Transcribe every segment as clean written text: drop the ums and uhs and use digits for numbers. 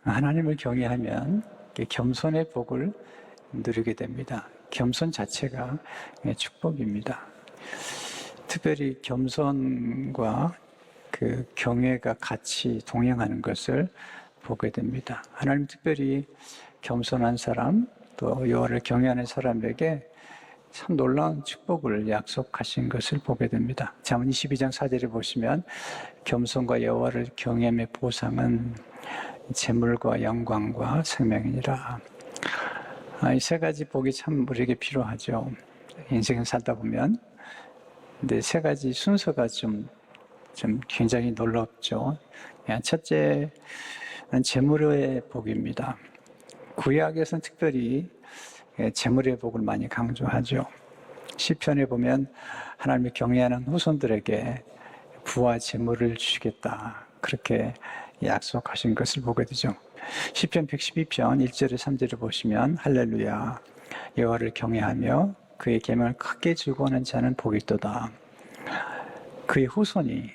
하나님을 경외하면 겸손의 복을 누리게 됩니다. 겸손 자체가 축복입니다. 특별히 겸손과 그 경외가 같이 동행하는 것을 보게 됩니다. 하나님 특별히 겸손한 사람, 또 여호와를 경외하는 사람에게 참 놀라운 축복을 약속하신 것을 보게 됩니다. 잠언 22장 4절에 보시면 겸손과 여호와를 경외함의 보상은 재물과 영광과 생명이니라. 이 세 가지 복이 참 우리에게 필요하죠. 인생을 살다 보면. 근데 세 가지 순서가 좀 굉장히 놀랍죠. 첫째는 재물의 복입니다. 구약에서는 특별히 재물의 복을 많이 강조하죠. 시편에 보면 하나님을 경외하는 후손들에게 부와 재물을 주시겠다, 그렇게 약속하신 것을 보게 되죠. 시편 112편 1절에 3절을 보시면 할렐루야, 여호와를 경외하며 그의 계명을 크게 즐거워하는 자는 복이 있도다. 그의 후손이,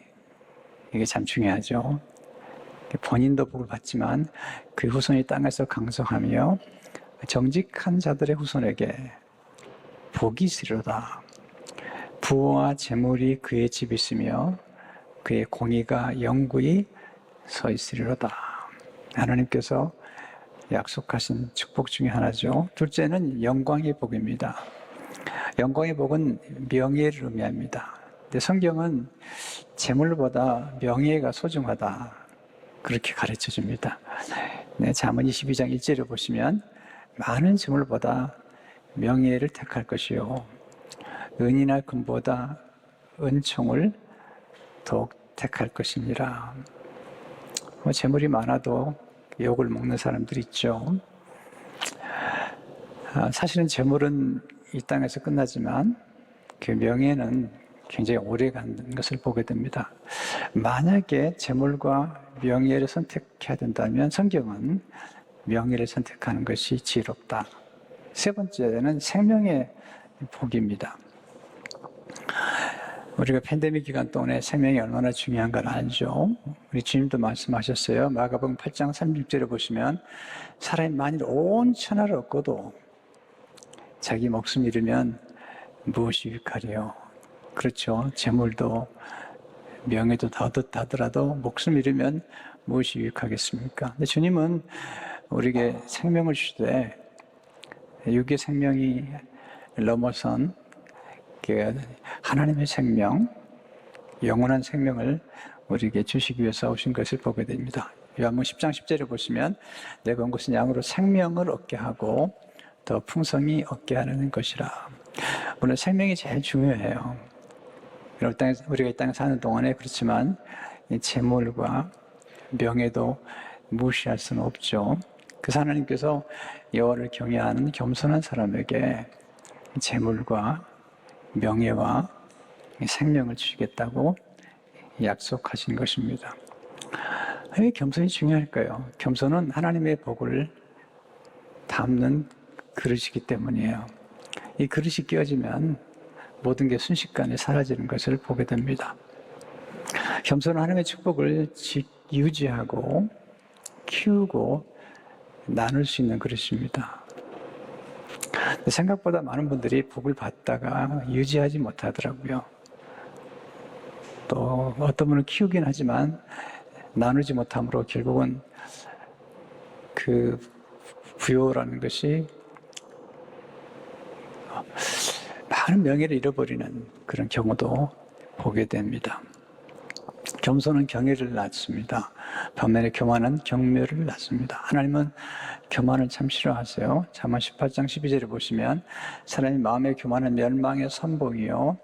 이게 참 중요하죠. 본인도 복을 받지만 그의 후손이 땅에서 강성하며 정직한 자들의 후손에게 복이 있으리로다. 부와 재물이 그의 집에 있으며 그의 공의가 영구히 서 있으리로다. 하나님께서 약속하신 축복 중에 하나죠. 둘째는 영광의 복입니다. 영광의 복은 명예를 의미합니다. 근데 성경은 재물보다 명예가 소중하다, 그렇게 가르쳐 줍니다. 잠언 22장 1절을 보시면 많은 재물보다 명예를 택할 것이요, 은이나 금보다 은총을 더욱 택할 것이니라. 재물이 많아도 욕을 먹는 사람들이 있죠. 사실은 재물은 이 땅에서 끝나지만 그 명예는 굉장히 오래 가는 것을 보게 됩니다. 만약에 재물과 명예를 선택해야 된다면 성경은 명예를 선택하는 것이 지혜롭다. 세 번째는 생명의 복입니다. 우리가 팬데믹 기간 동안에 생명이 얼마나 중요한 걸 알죠. 우리 주님도 말씀하셨어요. 마가복음 8장 36절에 보시면 사람이 만일 온 천하를 얻고도 자기 목숨 잃으면 무엇이 유익하리요. 그렇죠. 재물도 명예도 다 얻었다 하더라도 목숨 잃으면 무엇이 유익하겠습니까? 근데 주님은 우리에게 생명을 주시되 육의 생명이 넘어선 하나님의 생명, 영원한 생명을 우리에게 주시기 위해서 오신 것을 보게 됩니다. 요한복음 10장 10절에 보시면 내가 온 것은 양으로 생명을 얻게 하고 더 풍성히 얻게 하는 것이라. 물론 생명이 제일 중요해요. 우리가 이 땅에 사는 동안에. 그렇지만 재물과 명예도 무시할 수는 없죠. 그래서 하나님께서 여호와를 경외하는 겸손한 사람에게 재물과 명예와 생명을 주시겠다고 약속하신 것입니다. 왜 겸손이 중요할까요? 겸손은 하나님의 복을 담는 그릇이기 때문이에요. 이 그릇이 끼어지면 모든 게 순식간에 사라지는 것을 보게 됩니다. 겸손은 하나님의 축복을 유지하고 키우고 나눌 수 있는 그릇입니다. 생각보다 많은 분들이 복을 받다가 유지하지 못하더라고요. 또 어떤 분은 키우긴 하지만 나누지 못함으로 결국은 그 부요라는 것이 많은 명예를 잃어버리는 그런 경우도 보게 됩니다. 겸손은 경외를 낳습니다. 반면에 교만은 경멸을 낳습니다. 하나님은 교만을 참 싫어하세요. 잠언 18장 12절에 보시면 사람이 마음에 교만은 멸망의 선봉이요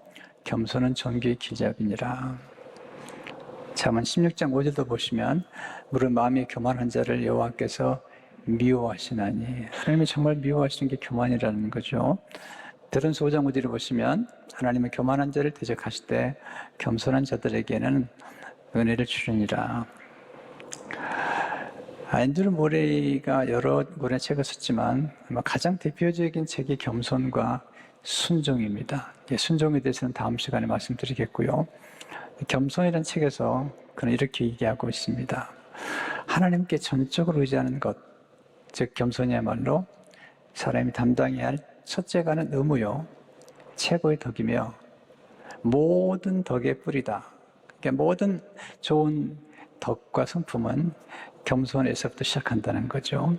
겸손은 존귀의 기잡이니라. 잠언 16장 5절도 보시면 무릇 마음이 교만한 자를 여호와께서 미워하시나니. 하나님이 정말 미워하시는 게 교만이라는 거죠. 베드로전서 5장 5절을 보시면 하나님은 교만한 자를 대적하실 때 겸손한 자들에게는 은혜를 주시니라. 앤드류 모레이가 여러 권의 책을 썼지만 아마 가장 대표적인 책이 겸손과 순종입니다. 순종에 대해서는 다음 시간에 말씀드리겠고요. 겸손이라는 책에서 그는 이렇게 얘기하고 있습니다. 하나님께 전적으로 의지하는 것, 즉 겸손이야말로 사람이 담당해야 할 첫째가 하는 의무요, 최고의 덕이며 모든 덕의 뿌리다. 그러니까 모든 좋은 덕과 성품은 겸손에서부터 시작한다는 거죠.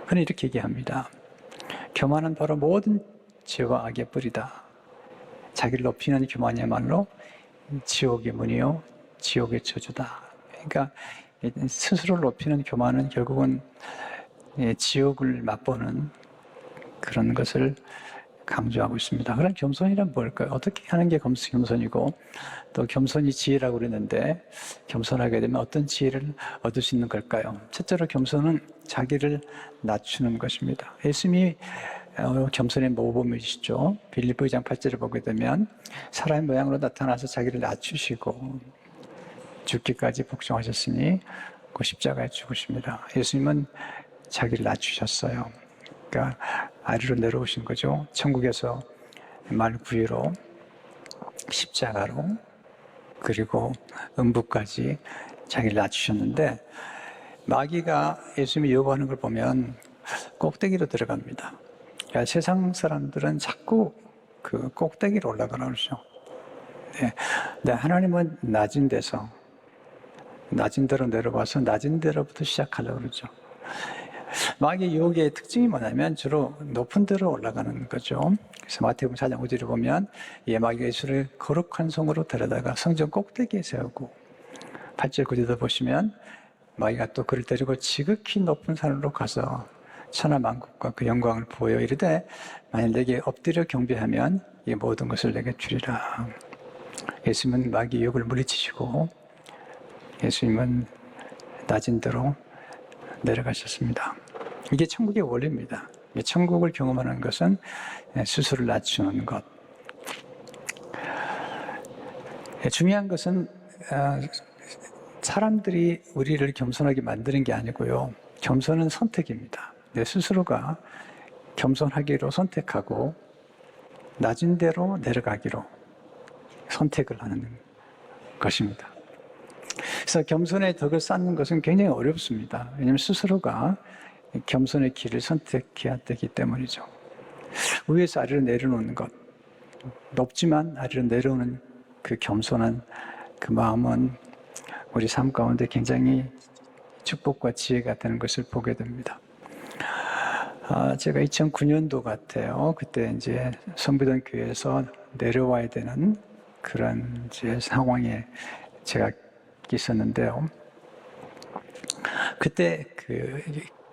그는 이렇게 얘기합니다. 교만은 바로 모든 죄와 악의 뿌리다. 자기를 높이는 교만이야말로 지옥의 문이요, 지옥의 저주다. 그러니까 스스로를 높이는 교만은 결국은 지옥을 맛보는 그런 것을 강조하고 있습니다. 그럼 겸손이란 뭘까요? 어떻게 하는 게 겸손이고, 또 겸손이 지혜라고 그랬는데 겸손하게 되면 어떤 지혜를 얻을 수 있는 걸까요? 첫째로 겸손은 자기를 낮추는 것입니다. 예수님이 겸손의 모범이시죠. 빌립보 2장 8절을 보게 되면 사람의 모양으로 나타나서 자기를 낮추시고 죽기까지 복종하셨으니 그 십자가에 죽으십니다. 예수님은 자기를 낮추셨어요. 그러니까 아래로 내려오신 거죠. 천국에서 말 구유로 십자가로 그리고 음부까지 자기를 낮추셨는데, 마귀가 예수님이 요구하는 걸 보면 꼭대기로 들어갑니다. 그러니까 세상 사람들은 자꾸 그 꼭대기로 올라가라고 그러죠. 네, 하나님은 낮은 데서 낮은 데로 내려와서 낮은 데로부터 시작하려고 그러죠. 마귀의 유혹의 특징이 뭐냐면 주로 높은 데로 올라가는 거죠. 그래서 마태복음 4장 5절을 보면 마귀가 예수를 거룩한 성으로 데려다가 성전 꼭대기에 세우고, 8절 9절도 보시면 마귀가 또 그를 데리고 지극히 높은 산으로 가서 천하만국과 그 영광을 보여 이르되 만일 내게 엎드려 경배하면 이 모든 것을 내게 주리라. 예수님은 마귀의 유혹을 물리치시고 예수님은 낮은 데로 내려가셨습니다. 이게 천국의 원리입니다. 천국을 경험하는 것은 스스로를 낮추는 것. 중요한 것은 사람들이 우리를 겸손하게 만드는 게 아니고요. 겸손은 선택입니다. 내 스스로가 겸손하기로 선택하고 낮은 데로 내려가기로 선택을 하는 것입니다. 그래서 겸손의 덕을 쌓는 것은 굉장히 어렵습니다. 왜냐하면 스스로가 겸손의 길을 선택해야 되기 때문이죠. 위에서 아래로 내려놓는 것, 높지만 아래로 내려오는 그 겸손한 그 마음은 우리 삶 가운데 굉장히 축복과 지혜가 되는 것을 보게 됩니다. 제가 2009년도 같아요. 그때 이제 성비던 교회에서 내려와야 되는 그런 이제 상황에 제가 있었는데요. 그때 그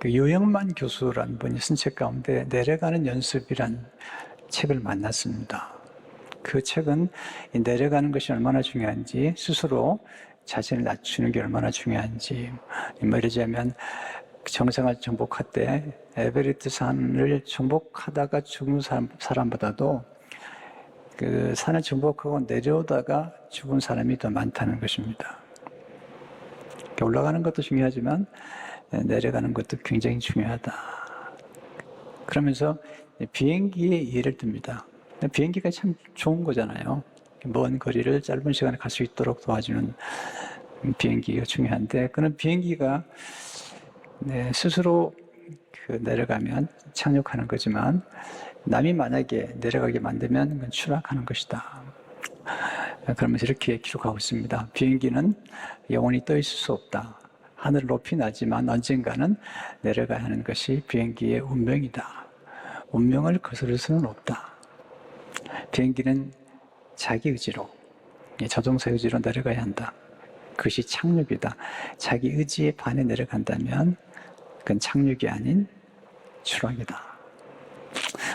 유영만 교수라는 분이 쓴 책 가운데 내려가는 연습이란 책을 만났습니다. 그 책은 내려가는 것이 얼마나 중요한지, 스스로 자신을 낮추는 게 얼마나 중요한지, 말하자면 정상을 정복할 때 에베레스트 산을 정복하다가 죽은 사람보다도 그 산을 정복하고 내려오다가 죽은 사람이 더 많다는 것입니다. 올라가는 것도 중요하지만 내려가는 것도 굉장히 중요하다. 그러면서 비행기에 예를 듭니다. 비행기가 참 좋은 거잖아요. 먼 거리를 짧은 시간에 갈 수 있도록 도와주는 비행기가 중요한데, 그런 비행기가 스스로 내려가면 착륙하는 거지만 남이 만약에 내려가게 만들면 그건 추락하는 것이다. 그러면서 이렇게 기록하고 있습니다. 비행기는 영원히 떠 있을 수 없다. 하늘을 높이 나지만 언젠가는 내려가야 하는 것이 비행기의 운명이다. 운명을 거스를 수는 없다. 비행기는 자기 의지로, 자동차 의지로 내려가야 한다. 그것이 착륙이다. 자기 의지에 반해 내려간다면 그건 착륙이 아닌 추락이다.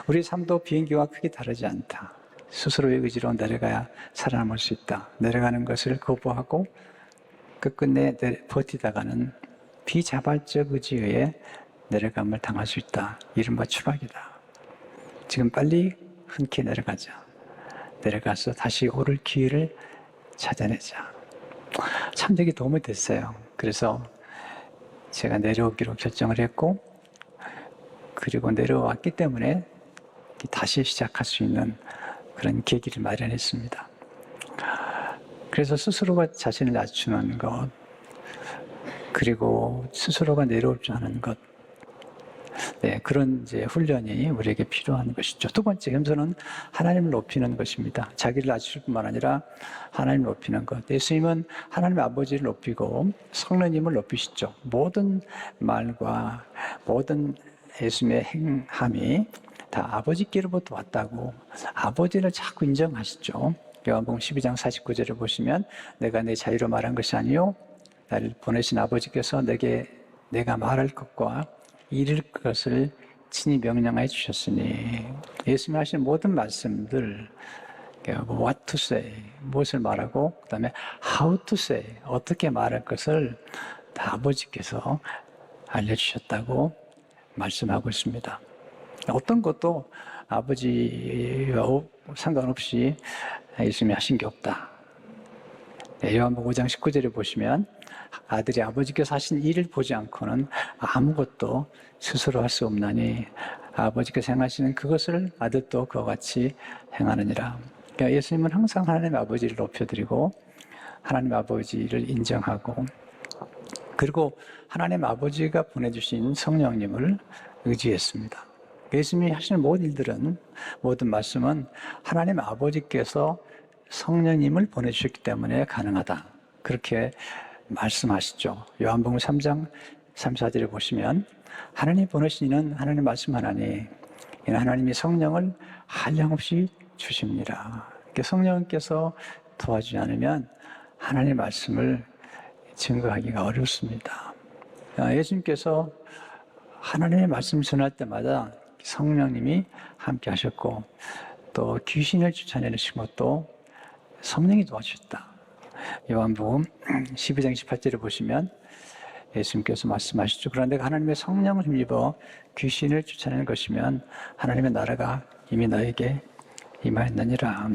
우리 삶도 비행기와 크게 다르지 않다. 스스로의 의지로 내려가야 살아남을 수 있다. 내려가는 것을 거부하고 끝끝내 버티다가는 비자발적 의지에 내려감을 당할 수 있다. 이른바 추락이다. 지금 빨리 흔쾌히 내려가자. 내려가서 다시 오를 기회를 찾아내자. 참 되게 도움이 됐어요. 그래서 제가 내려오기로 결정을 했고, 그리고 내려왔기 때문에 다시 시작할 수 있는 그런 계기를 마련했습니다. 그래서 스스로가 자신을 낮추는 것, 그리고 스스로가 내려올 줄 아는 것. 네, 그런 이제 훈련이 우리에게 필요한 것이죠. 두 번째 겸손은 하나님을 높이는 것입니다. 자기를 낮출 뿐만 아니라 하나님을 높이는 것. 예수님은 하나님 아버지를 높이고 성령님을 높이시죠. 모든 말과 모든 예수님의 행함이 다 아버지께로부터 왔다고 아버지를 자꾸 인정하시죠. 요한복음 12장 49절을 보시면 내가 내 자유로 말한 것이 아니요 나를 보내신 아버지께서 내가 말할 것과 이룰 것을 친히 명령하여 주셨으니 예수님이 하신 모든 말씀들 what to say, 무엇을 말하고 그 다음에 how to say, 어떻게 말할 것을 다 아버지께서 알려주셨다고 말씀하고 있습니다. 어떤 것도 아버지와 상관없이 예수님이 하신 게 없다. 요한복음 5장 19절에 보시면 아들이 아버지께서 하신 일을 보지 않고는 아무것도 스스로 할 수 없나니 아버지께서 행하시는 그것을 아들도 그와 같이 행하느니라. 그러니까 예수님은 항상 하나님 아버지를 높여드리고 하나님 아버지를 인정하고 그리고 하나님 아버지가 보내주신 성령님을 의지했습니다. 예수님이 하시는 모든 일들은 모든 말씀은 하나님 아버지께서 성령님을 보내주셨기 때문에 가능하다. 그렇게 말씀하시죠. 요한복음 3장 34절에 보시면 하나님 보내신 이는 하나님 말씀하나니 이는 하나님이 성령을 한량없이 주십니다. 성령께서 도와주지 않으면 하나님의 말씀을 증거하기가 어렵습니다. 예수님께서 하나님의 말씀을 전할 때마다 성령님이 함께 하셨고 또 귀신을 쫓아내신 것도 성령이 도와주셨다. 요한복음 12장 18절을 보시면 예수님께서 말씀하시죠. 그런데 하나님의 성령을 힘입어 귀신을 쫓아내는 것이면 하나님의 나라가 이미 너에게 임하였느니라.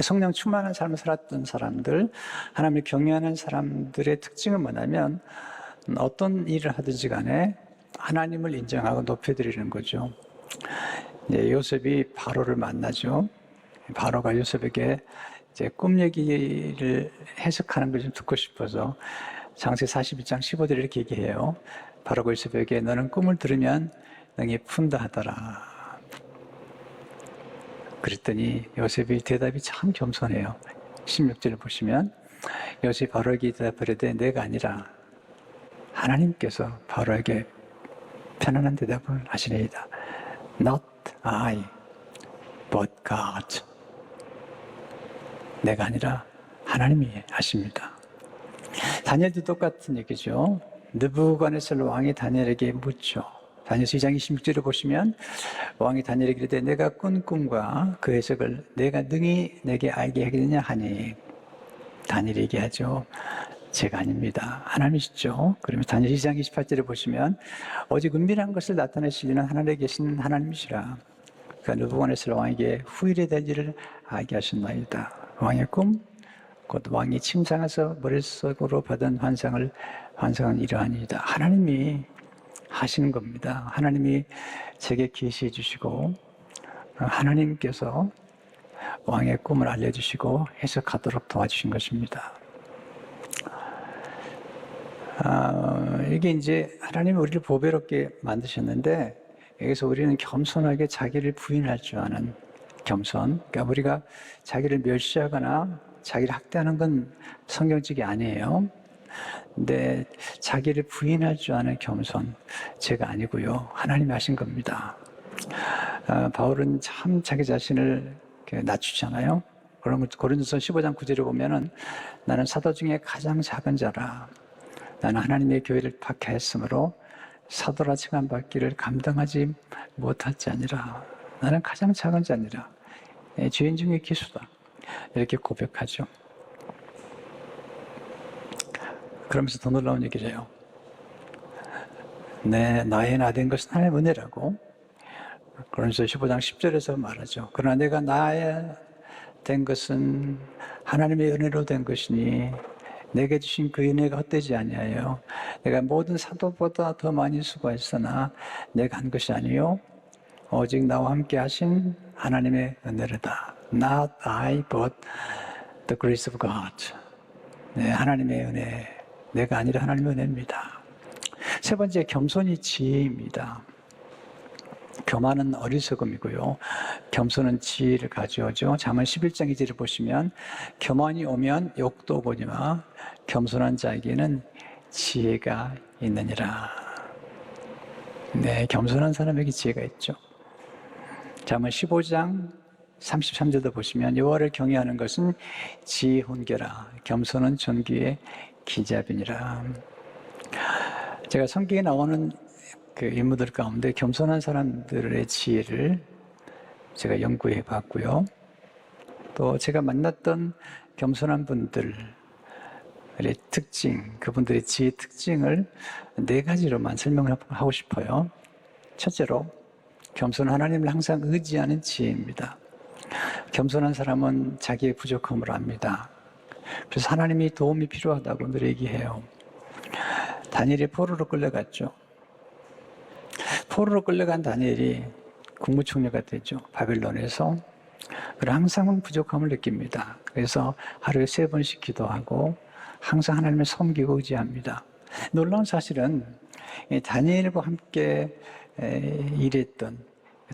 성령 충만한 삶을 살았던 사람들, 하나님을 경외하는 사람들의 특징은 뭐냐면 어떤 일을 하든지 간에 하나님을 인정하고 높여드리는 거죠. 요셉이 바로를 만나죠. 바로가 요셉에게 이제 꿈 얘기를 해석하는 걸 좀 듣고 싶어서 창세기 41장 15절에 이렇게 얘기해요. 바로가 요셉에게 너는 꿈을 들으면 능히 푼다 하더라. 그랬더니 요셉의 대답이 참 겸손해요. 16절을 보시면 요셉이 바로에게 대답하려되 내가 아니라 하나님께서 바로에게 편안한 대답을 하시리이다. Not I, but God. 내가 아니라 하나님이 하십니다. 다니엘도 똑같은 얘기죠. 느부갓네살 왕이 다니엘에게 묻죠. 다니엘서 2장 26절을 보시면 왕이 다니엘에게 이르되 내가 꾼 꿈과 그 해석을 내가 능히 내게 알게 하겠느냐 하니 다니엘이 얘기하죠. 제가 아닙니다. 하나님이시죠. 그러면 다니엘 2장 28절을 보시면 오직 은밀한 것을 나타내시는 하늘에 계신 하나님이시라. 그러니까 느부갓네살 왕에게 후일에 될 일을 알게 하셨나이다. 왕의 꿈, 곧 왕이 침상에서 머릿속으로 받은 환상은 이러하니이다. 하나님이 하시는 겁니다. 하나님이 제게 계시해 주시고 하나님께서 왕의 꿈을 알려주시고 해석하도록 도와주신 것입니다. 이게 이제 하나님이 우리를 보배롭게 만드셨는데 여기서 우리는 겸손하게 자기를 부인할 줄 아는 겸손. 그러니까 우리가 자기를 멸시하거나 자기를 학대하는 건 성경적이 아니에요. 근데 자기를 부인할 줄 아는 겸손, 제가 아니고요. 하나님이 하신 겁니다. 바울은 참 자기 자신을 낮추잖아요. 그러면 고린도서 15장 9절에 보면은 나는 사도 중에 가장 작은 자라. 나는 하나님의 교회를 박해했으므로 사도라 칭함받기를 감당하지 못할지 아니라 나는 가장 작은 자니라. 죄인 중에 기수다. 이렇게 고백하죠. 그러면서 더 놀라운 얘기를 해요. 나의 나 된 것은 하나님의 은혜라고. 그러면서 15장 10절에서 말하죠. 그러나 내가 나의 된 것은 하나님의 은혜로 된 것이니 내게 주신 그 은혜가 헛되지 아니하여 내가 모든 사도보다 더 많이 수고했으나 내가 한 것이 아니요 오직 나와 함께 하신 하나님의 은혜로다. Not I, but the grace of God. 하나님의 은혜. 내가 아니라 하나님의 은혜입니다. 세 번째, 겸손이 지혜입니다. 교만은 어리석음이고요. 겸손은 지혜를 가져오죠. 잠언 11장 2절을 보시면 교만이 오면 욕도 오거니와 겸손한 자에게는 지혜가 있느니라. 네, 겸손한 사람에게 지혜가 있죠. 잠언 15장 33절도 보시면 여호와를 경외하는 것은 지혜의 훈계라. 겸손은 존귀의 기잡이니라. 제가 성경에 나오는 그 인물들 가운데 겸손한 사람들의 지혜를 제가 연구해 봤고요. 또 제가 만났던 겸손한 분들의 특징, 그분들의 지혜 특징을 4가지로만 설명을 하고 싶어요. 첫째로, 겸손한 하나님을 항상 의지하는 지혜입니다. 겸손한 사람은 자기의 부족함을 압니다. 그래서 하나님이 도움이 필요하다고 늘 얘기해요. 다니엘이 포로로 끌려갔죠. 포로로 끌려간 다니엘이 국무총리가 되죠. 바빌론에서. 그리고 항상 부족함을 느낍니다. 그래서 하루에 3번씩 기도하고 항상 하나님을 섬기고 의지합니다. 놀라운 사실은 다니엘과 함께 일했던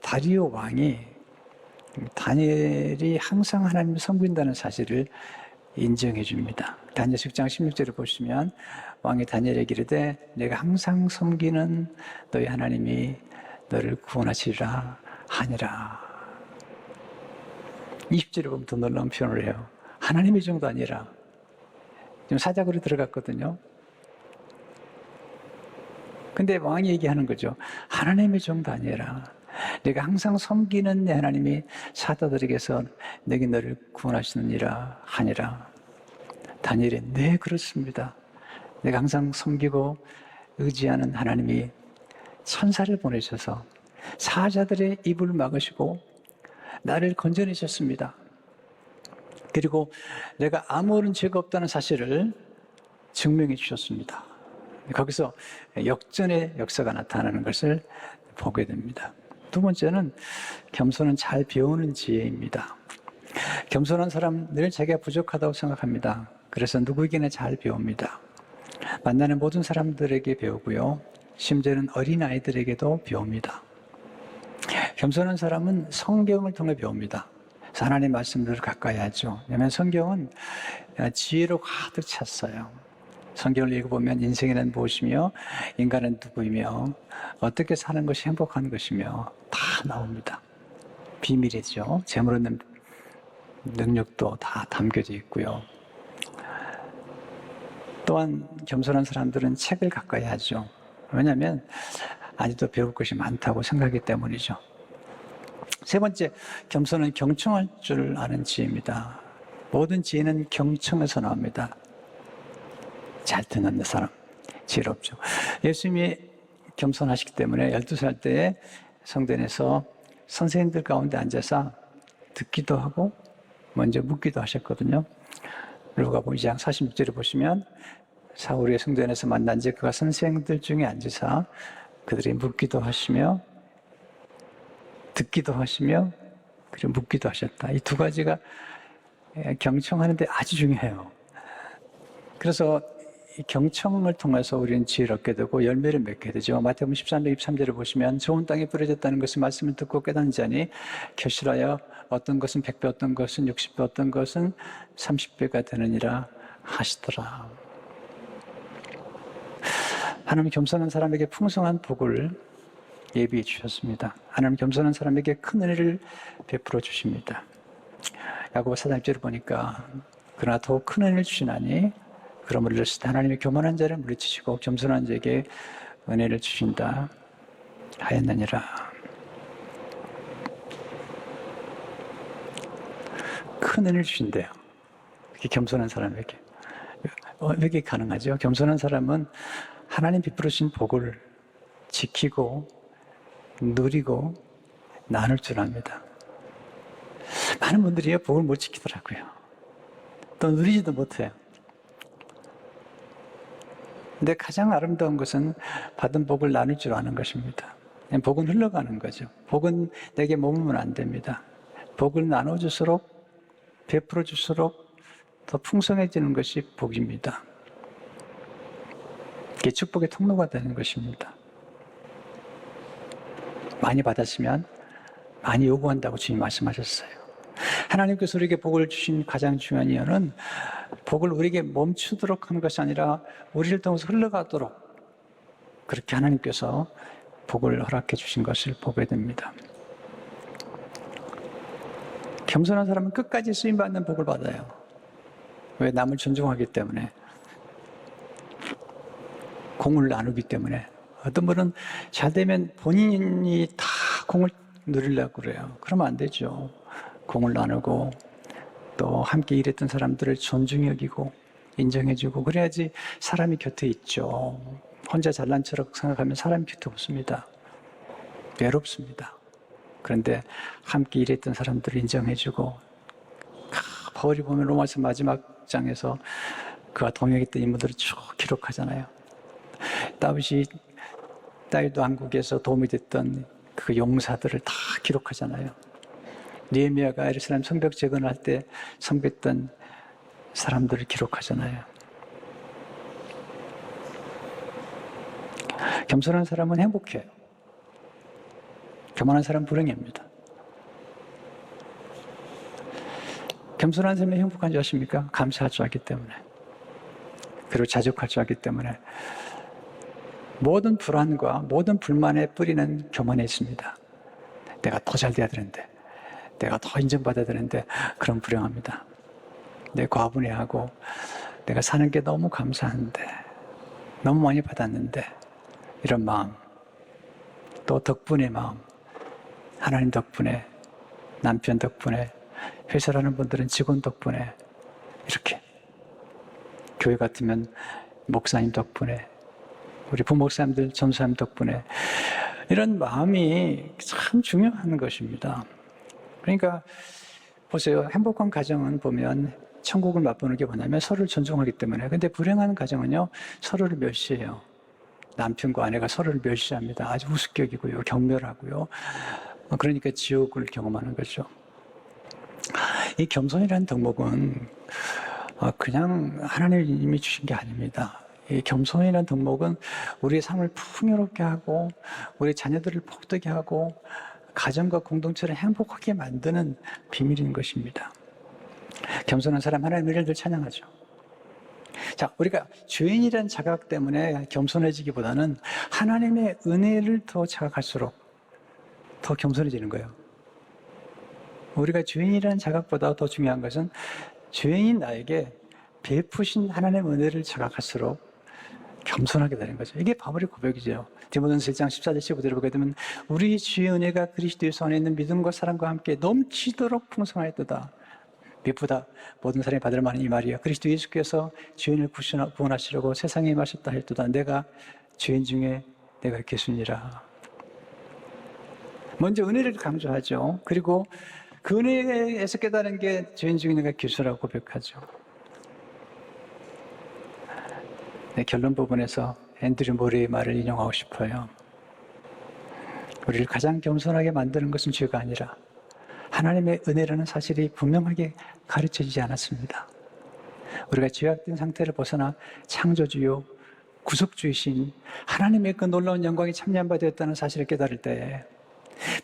다리오 왕이 다니엘이 항상 하나님을 섬긴다는 사실을 인정해 줍니다. 다니엘 10장 16절을 보시면 왕이 다니엘에게 이르되 내가 항상 섬기는 너희 하나님이 너를 구원하시리라 하니라. 20절에 보면 더 놀라운 표현을 해요. 하나님의 정도 아니라 지금 사자굴에 들어갔거든요. 근데 왕이 얘기하는 거죠. 하나님의 정도 아니라 내가 항상 섬기는 내 하나님이 사자들에게서 내게 너를 구원하시느니라 하니라. 다니엘이 네, 그렇습니다. 내가 항상 섬기고 의지하는 하나님이 천사를 보내셔서 사자들의 입을 막으시고 나를 건져내셨습니다. 그리고 내가 아무런 죄가 없다는 사실을 증명해 주셨습니다. 거기서 역전의 역사가 나타나는 것을 보게 됩니다. 두 번째는 겸손은 잘 배우는 지혜입니다. 겸손한 사람 늘 자기가 부족하다고 생각합니다. 그래서 누구에게나 잘 배웁니다. 만나는 모든 사람들에게 배우고요. 심지어는 어린아이들에게도 배웁니다. 겸손한 사람은 성경을 통해 배웁니다. 하나님의 말씀들을 가까이 하죠. 왜냐하면 성경은 지혜로 가득 찼어요. 성경을 읽어보면 인생이란 무엇이며 인간은 누구이며 어떻게 사는 것이 행복한 것이며 다 나옵니다. 비밀이죠. 재물 얻는 능력도 다 담겨져 있고요. 또한 겸손한 사람들은 책을 가까이 하죠. 왜냐하면 아직도 배울 것이 많다고 생각하기 때문이죠. 세 번째, 겸손은 경청할 줄 아는 지혜입니다. 모든 지혜는 경청에서 나옵니다. 잘 듣는 사람, 지혜롭죠. 예수님이 겸손하시기 때문에 12살 때에 성전에서 선생님들 가운데 앉아서 듣기도 하고 먼저 묻기도 하셨거든요. 누가복음 2장 46절을 보시면 사울의 성전에서 만난 지 그가 선생들 중에 앉으사 그들이 묻기도 하시며 듣기도 하시며 그리고 묻기도 하셨다. 이 두 가지가 경청하는데 아주 중요해요. 그래서 이 경청을 통해서 우리는 지혜를 얻게 되고 열매를 맺게 되죠. 마태복음 13장 23절을 보시면 좋은 땅에 뿌려졌다는 것은 말씀을 듣고 깨닫는 자니 결실하여 어떤 것은 100배, 어떤 것은 60배, 어떤 것은 30배가 되느니라 하시더라. 하나님 겸손한 사람에게 풍성한 복을 예비해 주셨습니다. 하나님 겸손한 사람에게 큰 은혜를 베풀어 주십니다. 야고보 4장 1절을 보니까 그러나 더욱 큰 은혜를 주시나니 그러므로 이르시되 하나님이 교만한 자를 물리치시고 겸손한 자에게 은혜를 주신다 하였느니라. 큰 은혜를 주신대요. 그게 겸손한 사람에게. 왜 이게 가능하죠? 겸손한 사람은 하나님 베풀어 주신 복을 지키고 누리고 나눌 줄 압니다. 많은 분들이 복을 못 지키더라고요. 또 누리지도 못해요. 근데 가장 아름다운 것은 받은 복을 나눌 줄 아는 것입니다. 복은 흘러가는 거죠. 복은 내게 머물면 안 됩니다. 복을 나눠줄수록 베풀어 줄수록 더 풍성해지는 것이 복입니다. 이게 축복의 통로가 되는 것입니다. 많이 받았으면 많이 요구한다고 주님 말씀하셨어요. 하나님께서 우리에게 복을 주신 가장 중요한 이유는 복을 우리에게 멈추도록 하는 것이 아니라 우리를 통해서 흘러가도록 그렇게 하나님께서 복을 허락해 주신 것을 보게 됩니다. 겸손한 사람은 끝까지 쓰임받는 복을 받아요. 왜? 남을 존중하기 때문에, 공을 나누기 때문에. 어떤 분은 잘 되면 본인이 다 공을 누리려고 그래요. 그러면 안 되죠. 공을 나누고 또 함께 일했던 사람들을 존중히 여기고 인정해주고 그래야지 사람이 곁에 있죠. 혼자 잘난 척 생각하면 사람이 곁에 없습니다. 외롭습니다. 그런데 함께 일했던 사람들을 인정해주고, 바울이 보면 로마서 마지막 장에서 그가 동역했던 인물들을 쭉 기록하잖아요. 다윗도 왕국에서 도움이 됐던 그 용사들을 다 기록하잖아요. 느헤미야가 예루살렘 성벽 재건할 때 섬겼던 사람들을 기록하잖아요. 겸손한 사람은 행복해요. 교만한 사람은 불행합니다. 겸손한 사람이 행복한 줄 아십니까? 감사할 줄 알기 때문에, 그리고 자족할 줄 알기 때문에. 모든 불안과 모든 불만의 뿌리는 교만에 있습니다. 내가 더 잘 돼야 되는데, 내가 더 인정받아야 되는데, 그럼 불행합니다. 내 과분해하고 내가 사는 게 너무 감사한데, 너무 많이 받았는데, 이런 마음, 또 덕분의 마음, 하나님 덕분에, 남편 덕분에, 회사라는 분들은 직원 덕분에, 이렇게 교회 같으면 목사님 덕분에, 우리 부목사님들, 전사님 덕분에, 이런 마음이 참 중요한 것입니다. 그러니까 보세요. 행복한 가정은 보면 천국을 맛보는 게 뭐냐면 서로를 존중하기 때문에. 근데 불행한 가정은요, 서로를 멸시해요. 남편과 아내가 서로를 멸시합니다. 아주 우습게 여기고요, 경멸하고요. 그러니까 지옥을 경험하는 거죠. 이 겸손이라는 덕목은 그냥 하나님이 주신 게 아닙니다. 이 겸손이라는 덕목은 우리의 삶을 풍요롭게 하고 우리 자녀들을 복되게 하고 가정과 공동체를 행복하게 만드는 비밀인 것입니다. 겸손한 사람 하나님의 일을 찬양하죠. 자, 우리가 죄인이라는 자각 때문에 겸손해지기보다는 하나님의 은혜를 더 자각할수록 더 겸손해지는 거예요. 우리가 죄인이라는 자각보다 더 중요한 것은 죄인인 나에게 베푸신 하나님의 은혜를 자각할수록 겸손하게 되는 거죠. 이게 바울의 고백이죠. 디모데전서 1장 14절 15절을 보게 되면 우리 주의 은혜가 그리스도 예수 안에 있는 믿음과 사랑과 함께 넘치도록 풍성하였도다. 미쁘다 모든 사람이 받을 만한 이 말이야. 그리스도 예수께서 죄인을 구원하시려고 세상에 임하셨다 했도다. 내가 죄인 중에 내가 개순이라. 먼저 은혜를 강조하죠. 그리고 그 은혜에서 깨달은 게 죄인 중에 내가 개수라고 고백하죠. 네, 결론 부분에서 앤드류 모레의 말을 인용하고 싶어요. 우리를 가장 겸손하게 만드는 것은 죄가 아니라 하나님의 은혜라는 사실이 분명하게 가르쳐지지 않았습니다. 우리가 죄악된 상태를 벗어나 창조주요 구속주이신 하나님의 그 놀라운 영광이 참여한 바 되었다는 사실을 깨달을 때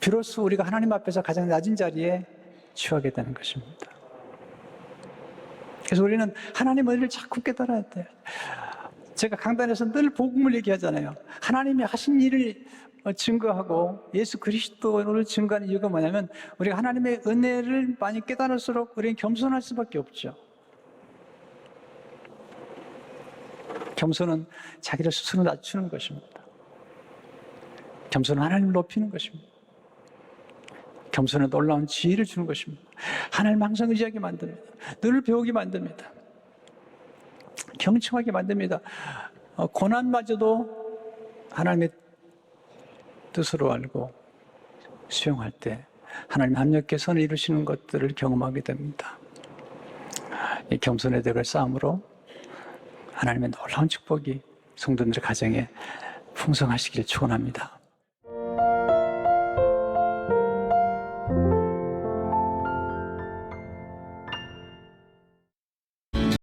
비로소 우리가 하나님 앞에서 가장 낮은 자리에 취하게 되는 것입니다. 그래서 우리는 하나님의 은혜를 자꾸 깨달아야 돼요. 제가 강단에서 늘 복음을 얘기하잖아요. 하나님이 하신 일을 증거하고 예수 그리스도를 증거하는 이유가 뭐냐면 우리가 하나님의 은혜를 많이 깨달을수록 우리는 겸손할 수밖에 없죠. 겸손은 자기를 스스로 낮추는 것입니다. 겸손은 하나님을 높이는 것입니다. 겸손은 놀라운 지혜를 주는 것입니다. 하나님을 항상 의지하게 만듭니다. 늘 배우게 만듭니다. 경청하게 만듭니다. 고난마저도 하나님의 뜻으로 알고 수용할 때 하나님 합력해 선을 이루시는 것들을 경험하게 됩니다. 이 겸손의 덕을 쌓음으로 하나님의 놀라운 축복이 성도들의 가정에 풍성하시길 축원합니다.